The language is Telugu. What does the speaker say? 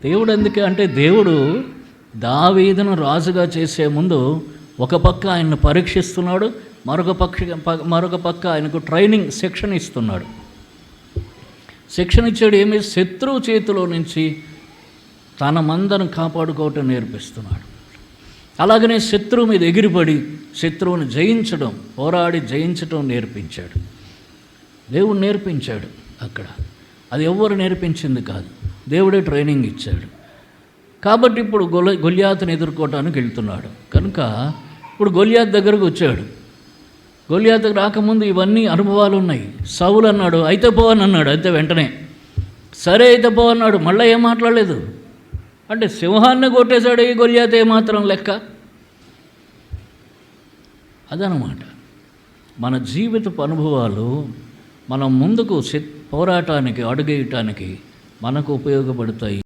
దేవుడు ఎందుకు అంటే, దేవుడు దావీదును రాజుగా చేసే ముందు ఒక పక్క ఆయన్ని పరీక్షిస్తున్నాడు, మరొక పక్క ఆయనకు ట్రైనింగ్ శిక్షణ ఇస్తున్నాడు. శిక్షణ ఇచ్చాడు. ఏమి? శత్రువు చేతిలో నుంచి తన మందను కాపాడుకోవటం నేర్పిస్తున్నాడు. అలాగనే శత్రువు మీద ఎగిరిపడి శత్రువుని జయించడం, పోరాడి జయించడం నేర్పించాడు. దేవుడు నేర్పించాడు అక్కడ. అది ఎవ్వరు నేర్పించింది కాదు, దేవుడే ట్రైనింగ్ ఇచ్చాడు. కాబట్టి ఇప్పుడు గొల్యాతుని ఎదుర్కోవటానికి వెళ్తున్నాడు. కనుక ఇప్పుడు గొల్యాతు దగ్గరకు వచ్చాడు. గొల్యాతుకు రాకముందు ఇవన్నీ అనుభవాలు ఉన్నాయి. సౌలు అన్నాడు, అయితే పో అని అన్నాడు. అయితే వెంటనే సరే అయితే పో అన్నాడు. మళ్ళీ ఏం మాట్లాడలేదు. అంటే సింహాన్ని కొట్టేశాడు ఈ గొల్యాతు, ఏమాత్రం లెక్క. అదనమాట మన జీవితపు అనుభవాలు. మనం ముందుకు పోరాటానికి, అడుగేయటానికి మనకు ఉపయోగపడతాయి.